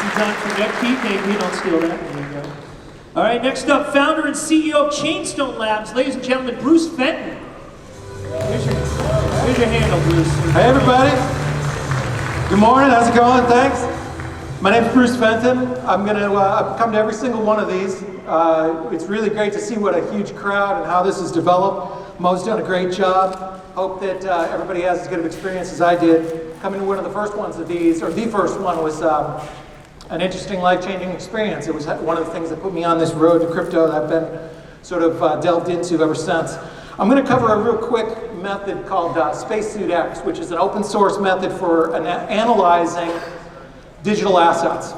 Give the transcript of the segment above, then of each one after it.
Nicely done for Nick. Keith, don't steal that. There you go. All right, next up, founder and CEO of Chainstone Labs, ladies and gentlemen, Bruce Fenton. Here's your handle, Bruce. Hey, everybody. Good morning. How's it going? Thanks. My name's Bruce Fenton. I'm going to come to every single one of these. It's really great to see what a huge crowd and how this has developed. Mo's done a great job. Hope that everybody has as good of experience as I did. Coming to one of the first ones of these, or the first one, was an interesting, life-changing experience. It was one of the things that put me on this road to crypto that I've been sort of delved into ever since. I'm going to cover a real quick method called SpaceSuiteX, which is an open source method for analyzing digital assets.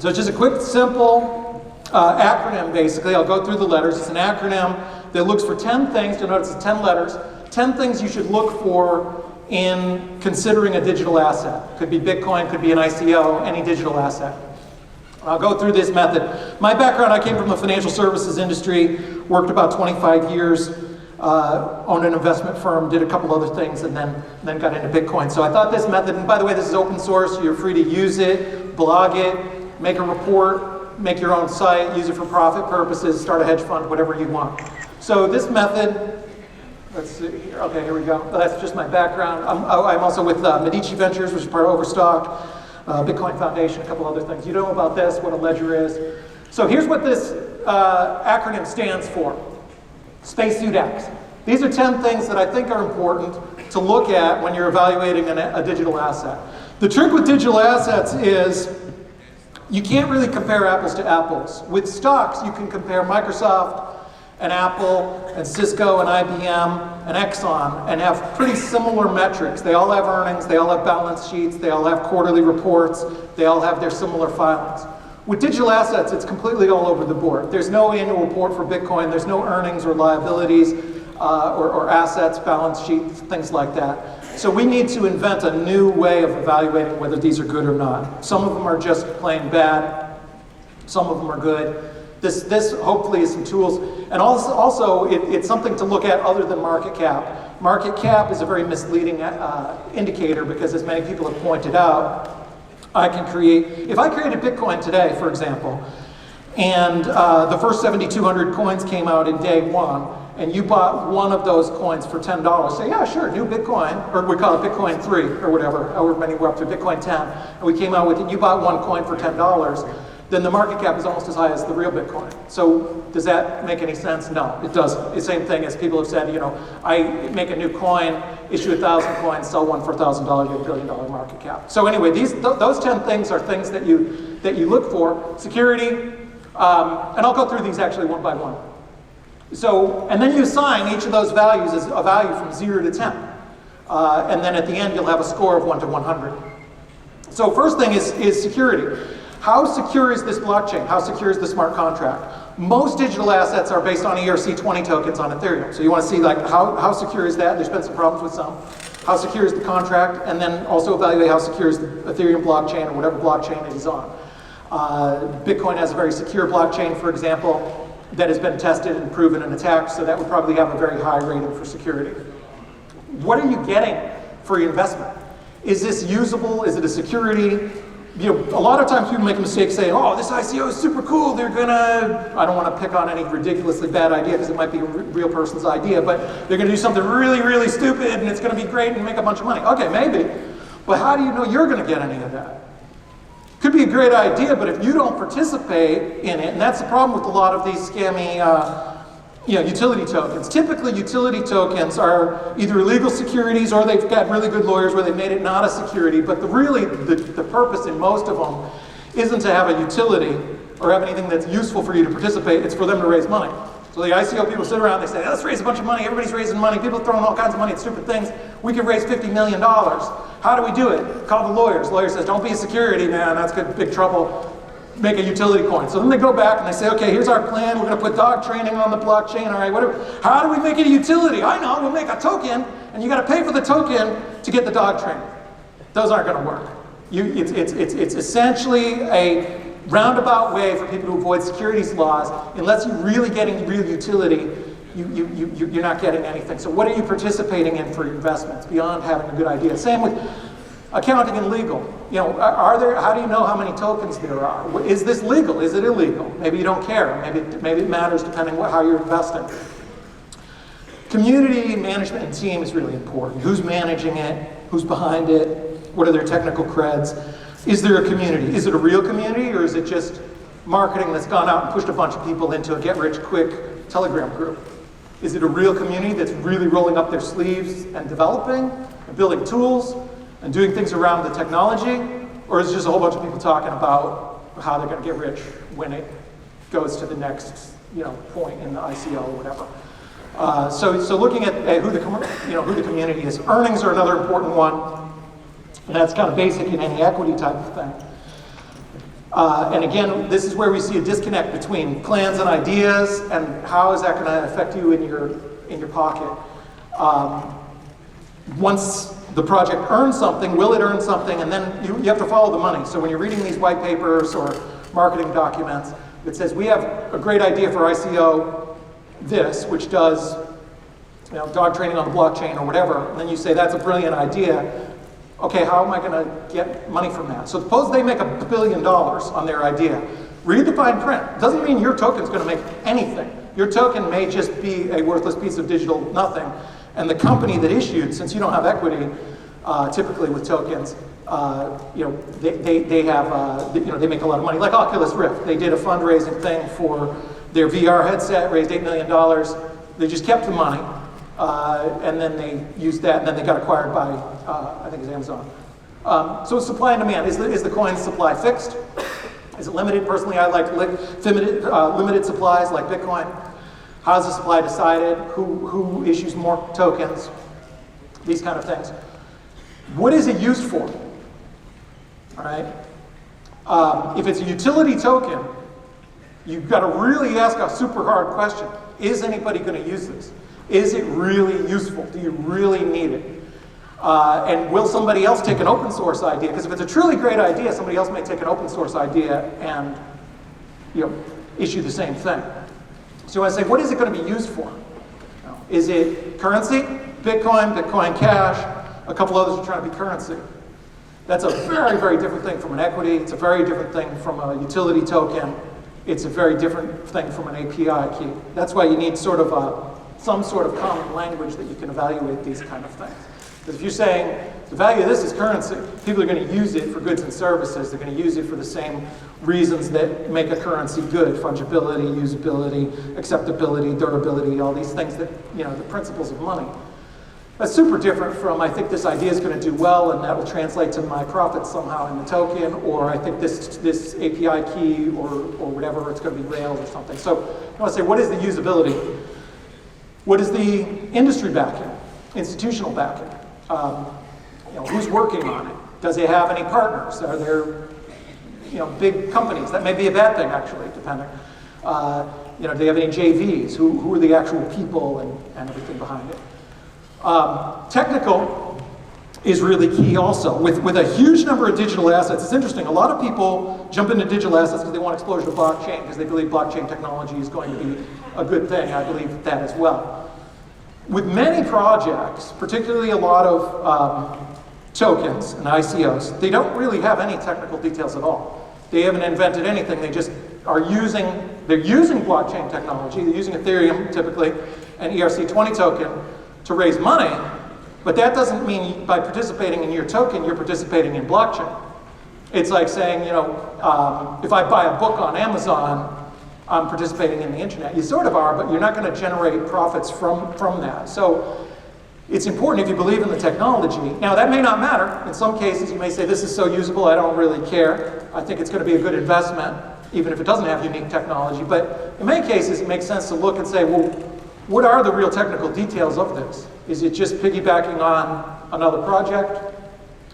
So it's just a quick, simple acronym, basically. I'll go through the letters. It's an acronym that looks for 10 things. You'll notice it's 10 letters. 10 things you should look for in considering a digital asset. Could be Bitcoin, could be an ICO, any digital asset. I'll go through this method. My background, I came from the financial services industry, worked about 25 years, owned an investment firm, did a couple other things, and then got into Bitcoin. So I thought this method, and by the way, this is open source, so you're free to use it, blog it, make a report, make your own site, use it for profit purposes, start a hedge fund, whatever you want. So this method, let's see here. Okay, here we go. That's just my background. I'm also with Medici Ventures, which is part of Overstock, Bitcoin Foundation, a couple other things. You know about this, what a ledger is. So here's what this acronym stands for. SpaceSuiteX. These are 10 things that I think are important to look at when you're evaluating a digital asset. The trick with digital assets is you can't really compare apples to apples. With stocks, you can compare Microsoft and Apple and Cisco and IBM and Exxon and have pretty similar metrics. They all have earnings, they all have balance sheets, they all have quarterly reports, they all have their similar filings. With digital assets, it's completely all over the board. There's no annual report for Bitcoin, there's no earnings or liabilities or assets, balance sheets, things like that. So we need to invent a new way of evaluating whether these are good or not. Some of them are just plain bad, some of them are good. This hopefully is some tools, and also it's something to look at other than market cap. Market cap is a very misleading indicator because, as many people have pointed out, if I created Bitcoin today, for example, and the first 7,200 coins came out in day one, and you bought one of those coins for $10, say, yeah, sure, new Bitcoin, or we call it Bitcoin 3, or whatever, however many we're up to, Bitcoin 10, and we came out with it, and you bought one coin for $10, then the market cap is almost as high as the real Bitcoin. So does that make any sense? No, it doesn't. It's the same thing as people have said, I make a new coin, issue 1,000 coins, sell one for $1,000, you have $1 billion market cap. So anyway, those 10 things are things that you look for. Security, and I'll go through these actually one by one. So, and then you assign each of those values as a value from 0 to 10. And then at the end, you'll have a score of 1 to 100. So first thing is security. How secure is this blockchain? How secure is the smart contract? Most digital assets are based on ERC20 tokens on Ethereum. So you want to see how secure is that? There's been some problems with some. How secure is the contract? And then also evaluate how secure is the Ethereum blockchain or whatever blockchain it is on. Bitcoin has a very secure blockchain, for example, that has been tested and proven and attacked, so that would probably have a very high rating for security. What are you getting for your investment? Is this usable? Is it a security? A lot of times people make a mistake saying, oh, this ICO is super cool, I don't want to pick on any ridiculously bad idea because it might be a real person's idea, but they're going to do something really, really stupid and it's going to be great and make a bunch of money. Okay, maybe, but how do you know you're going to get any of that? Could be a great idea, but if you don't participate in it, and that's the problem with a lot of these scammy utility tokens. Typically, utility tokens are either illegal securities or they've got really good lawyers where they made it not a security, but the purpose in most of them isn't to have a utility or have anything that's useful for you to participate, it's for them to raise money. So the ICO people sit around, they say, let's raise a bunch of money, everybody's raising money, people are throwing all kinds of money at stupid things, we can raise $50 million. How do we do it? Call the lawyers. The lawyer says, don't be a security, man, that's good, big trouble. Make a utility coin. So then they go back and they say, okay, here's our plan. We're going to put dog training on the blockchain. All right, whatever. How do we make it a utility? I know, we'll make a token, and you got to pay for the token to get the dog training. Those aren't going to work. It's essentially a roundabout way for people to avoid securities laws. Unless you're really getting real utility, you're not getting anything. So what are you participating in for your investments beyond having a good idea? Same with Accounting and legal. You know, how do you know how many tokens there are? Is this legal? Is it illegal? Maybe you don't care. Maybe it matters depending on how you're investing. Community management and team is really important. Who's managing it? Who's behind it? What are their technical creds? Is there a community? Is it a real community, or is it just marketing that's gone out and pushed a bunch of people into a get-rich-quick Telegram group? Is it a real community that's really rolling up their sleeves and developing and building tools and doing things around the technology? Or is it just a whole bunch of people talking about how they're going to get rich when it goes to the next, point in the ICO or whatever? So looking at who the community is. Earnings are another important one, and that's kind of basic in any equity type of thing. And again, this is where we see a disconnect between plans and ideas, and how is that going to affect you in your pocket. Once the project earns something, will it earn something? And then you have to follow the money. So when you're reading these white papers or marketing documents, it says we have a great idea for ICO, this, which does dog training on the blockchain or whatever, and then you say that's a brilliant idea. Okay, how am I going to get money from that? So suppose they make $1 billion on their idea. Read the fine print. It doesn't mean your token's going to make anything. Your token may just be a worthless piece of digital nothing, and the company that issued, since you don't have equity, typically with tokens, they have they make a lot of money. Like Oculus Rift, they did a fundraising thing for their VR headset, raised $8 million. They just kept the money. And then they used that, and then they got acquired by, I think it's Amazon. So it's supply and demand. Is the coin supply fixed? Is it limited? Personally, I like limited supplies like Bitcoin. How is the supply decided? Who issues more tokens? These kind of things. What is it used for? All right. If it's a utility token, you've got to really ask a super hard question. Is anybody going to use this? Is it really useful? Do you really need it? And will somebody else take an open source idea? Because if it's a truly great idea, somebody else may take an open source idea and issue the same thing. So I say, what is it going to be used for? Is it currency? Bitcoin, Bitcoin Cash, a couple others are trying to be currency. That's a very, very different thing from an equity. It's a very different thing from a utility token. It's a very different thing from an API key. That's why you need some sort of common language that you can evaluate these kind of things. Because if you're saying the value of this is currency, people are going to use it for goods and services. They're going to use it for the same reasons that make a currency good: fungibility, usability, acceptability, durability, all these things that, the principles of money. That's super different from, I think this idea is going to do well and that will translate to my profits somehow in the token, or I think this API key or whatever, it's going to be Rails or something. So I want to say, what is the usability? What is the industry backing, institutional backing? Who's working on it? Does it have any partners? Are there, big companies? That may be a bad thing, actually, depending. Do they have any JVs? Who are the actual people and everything behind it? Technical is really key also. With a huge number of digital assets, it's interesting. A lot of people jump into digital assets because they want exposure to blockchain, because they believe blockchain technology is going to be a good thing. I believe that as well. With many projects, particularly a lot of tokens and ICOs, they don't really have any technical details at all. They haven't invented anything. They just are using blockchain technology. They're using Ethereum, typically, and ERC20 token to raise money, but that doesn't mean by participating in your token, you're participating in blockchain. It's like saying, if I buy a book on Amazon, I'm participating in the internet. You sort of are, but you're not going to generate profits from that. So it's important if you believe in the technology. Now, that may not matter. In some cases, you may say, this is so usable, I don't really care. I think it's going to be a good investment, even if it doesn't have unique technology. But in many cases, it makes sense to look and say, well, what are the real technical details of this? Is it just piggybacking on another project?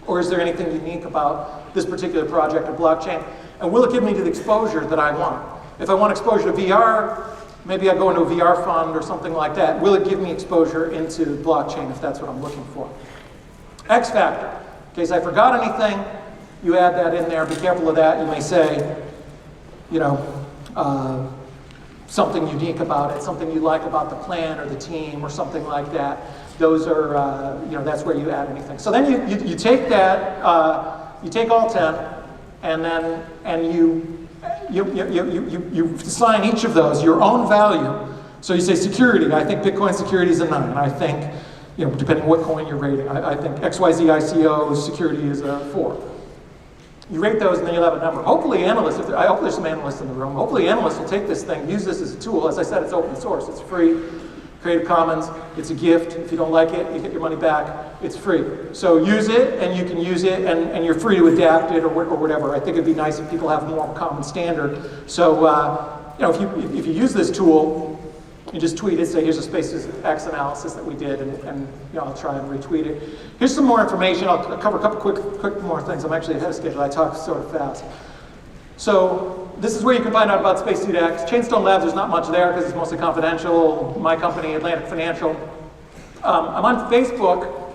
Or is there anything unique about this particular project or blockchain? And will it give me the exposure that I want? If I want exposure to VR, maybe I go into a VR fund or something like that. Will it give me exposure into blockchain if that's what I'm looking for? X factor. In case I forgot anything, you add that in there. Be careful of that. You may say, something unique about it, something you like about the plan or the team or something like that. those are, that's where you add anything. So then you take that, you take all 10, and you assign each of those your own value. So you say security. I think Bitcoin security is a 9. I think, depending on what coin you're rating, I think XYZ ICO security is a 4. You rate those, and then you'll have a number. Hopefully analysts, I hope there's some analysts in the room, hopefully analysts will take this thing, use this as a tool. As I said, it's open source, it's free, Creative Commons, it's a gift. If you don't like it, you get your money back, it's free. So use it, and you can use it, and you're free to adapt it or whatever. I think it'd be nice if people have more common standard. So, if you use this tool, you just tweet it, say here's a SpaceSuiteX analysis that we did, and I'll try and retweet it. Here's some more information. I'll cover a couple quick more things. I'm actually ahead of schedule. I talk sort of fast. So this is where you can find out about SpaceSuiteX. Chainstone Labs, there's not much there because it's mostly confidential. My company, Atlantic Financial. I'm on Facebook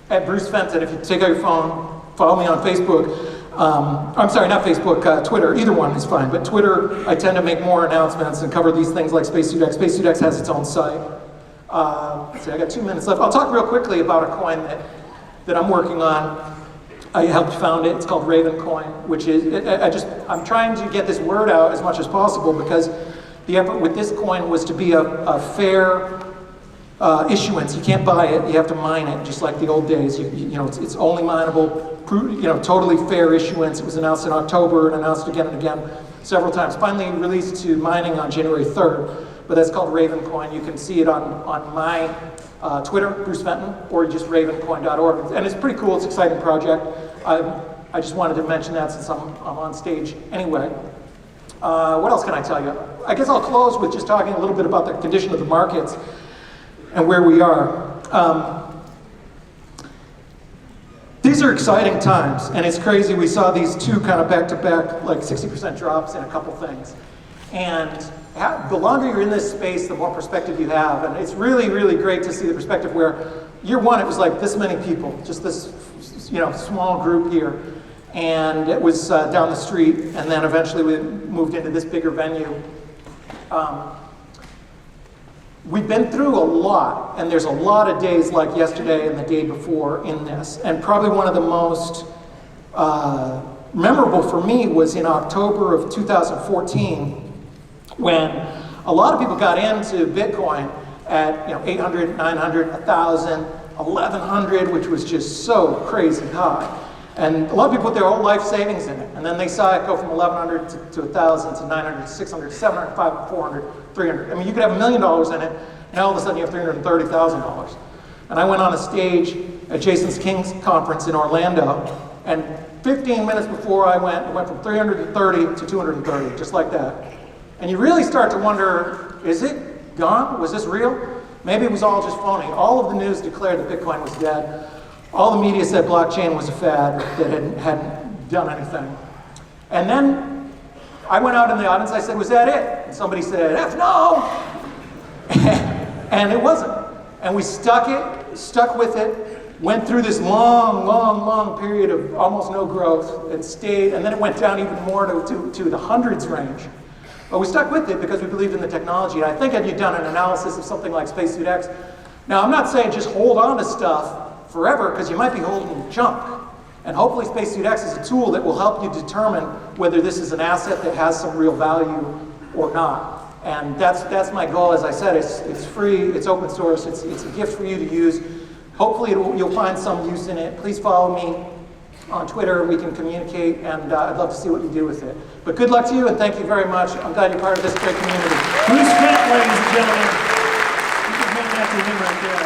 at Bruce Fenton. If you take out your phone, follow me on Facebook. I'm sorry, not Facebook, Twitter. Either one is fine. But Twitter, I tend to make more announcements and cover these things like SpaceSuiteX. SpaceSuiteX has its own site. I got 2 minutes left. I'll talk real quickly about a coin that I'm working on. I helped found it. It's called Raven Coin, which is, I'm trying to get this word out as much as possible because the effort with this coin was to be a fair issuance. You can't buy it, you have to mine it, just like the old days. It's only mineable, totally fair issuance. It was announced in October and announced again and again several times. Finally released to mining on January 3rd, but that's called Raven Coin. You can see it on my Twitter, Bruce Fenton, or just ravencoin.org. And it's pretty cool, it's an exciting project. I just wanted to mention that since I'm on stage anyway. What else can I tell you? I guess I'll close with just talking a little bit about the condition of the markets and where we are. These are exciting times, and it's crazy. We saw these two kind of back-to-back, like 60% drops in a couple things. And the longer you're in this space, the more perspective you have. And it's really, really great to see the perspective where year one, it was like this many people, just this small group here. And it was down the street, and then eventually we moved into this bigger venue. We've been through a lot, and there's a lot of days like yesterday and the day before in this. And probably one of the most memorable for me was in October of 2014, when a lot of people got into Bitcoin at 800, 900, 1,000, 1,100, which was just so crazy high. And a lot of people put their whole life savings in it. And then they saw it go from 1,100 to 1,000 to 900 to 600, 700, 500, 400, 300. I mean, you could have $1 million in it, and all of a sudden you have $330,000. And I went on a stage at Jason King's conference in Orlando, and 15 minutes before I went from 330 to 230, just like that. And you really start to wonder, is it gone? Was this real? Maybe it was all just phony. All of the news declared that Bitcoin was dead. All the media said blockchain was a fad that hadn't done anything. And then I went out in the audience, I said, was that it? And somebody said, F no! And it wasn't. And we stuck with it, went through this long period of almost no growth, and stayed, and then it went down even more to the hundreds range. But we stuck with it because we believed in the technology. And I think had you done an analysis of something like SpaceSuiteX, now I'm not saying just hold on to stuff forever, because you might be holding junk. And hopefully SpaceSuiteX is a tool that will help you determine whether this is an asset that has some real value or not. And that's my goal. As I said, it's free, it's open source, it's a gift for you to use. Hopefully you'll find some use in it. Please follow me on Twitter, we can communicate, and I'd love to see what you do with it. But good luck to you, and thank you very much. I'm glad you're part of this great community. Bruce Fenton, ladies and gentlemen. You can hand that to him right there.